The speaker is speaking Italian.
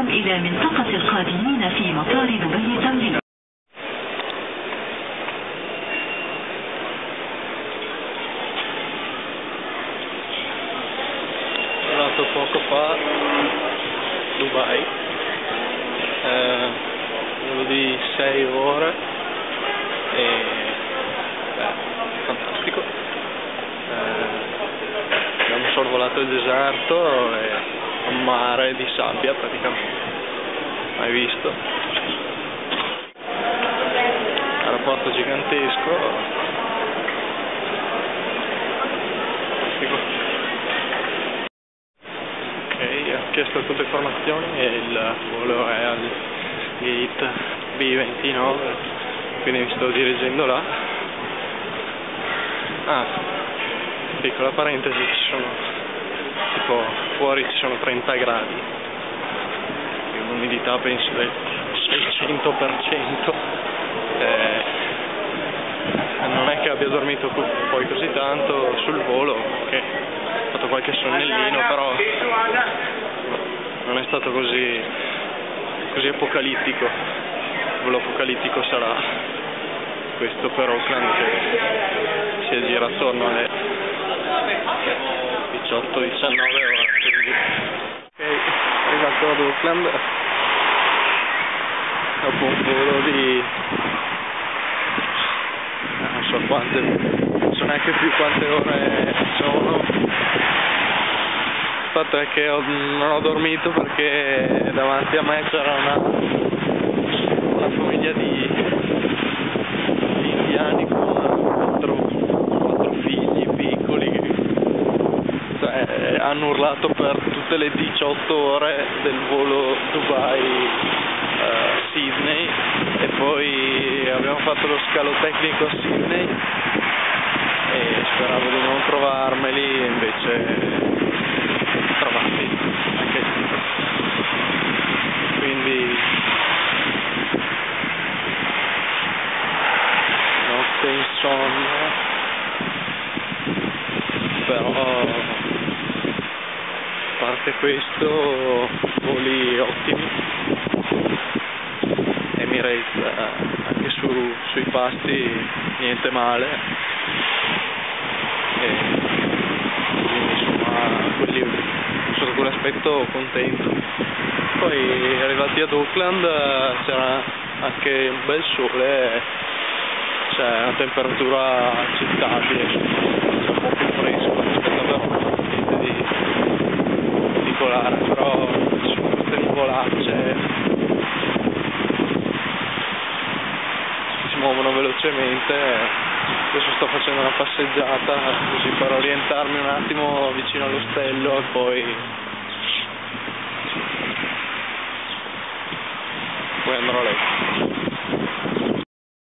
بكم إلى منطقة القادمين في مطار دبي الدولي. Sono poco fa Dubai, volo di 6 ore e fantastico. Abbiamo sorvolato il deserto e un mare di sabbia praticamente, mai visto. Aeroporto gigantesco, fantastico. Ok, ho chiesto tutte le informazioni e il volo è al gate B29, quindi mi sto dirigendo là. Piccola parentesi, ci sono tipo fuori ci sono 30 gradi e l'umidità penso del 600%. Non è che abbia dormito poi così tanto sul volo, che ho fatto qualche sonnellino, però non è stato così apocalittico. Il volo apocalittico sarà questo per Auckland, che si aggira attorno alle 18-19 ore. Ok, arrivato ad Auckland dopo un volo di non so quante, non so neanche più quante ore sono. Il fatto è che non ho dormito perché davanti a me c'era una famiglia di indiani con quattro figli piccoli, cioè, hanno urlato per tutte le 18 ore del volo Dubai-Sydney, e poi abbiamo fatto lo scalo tecnico a Sydney e speravo di non trovarmeli, e invece trovati anche lì. Quindi notte insonnia, però a parte questo voli ottimi. Emirates anche sui pasti niente male, e quindi insomma sotto quell'aspetto contento. Poi arrivati ad Auckland c'era anche un bel sole, c'è una temperatura accettabile, insomma, un po' più fresco rispetto a Verona, niente di particolare, però ci sono queste nuvolacce, si muovono velocemente. Adesso sto facendo una passeggiata così per orientarmi un attimo vicino all'ostello e poi andrò a letto.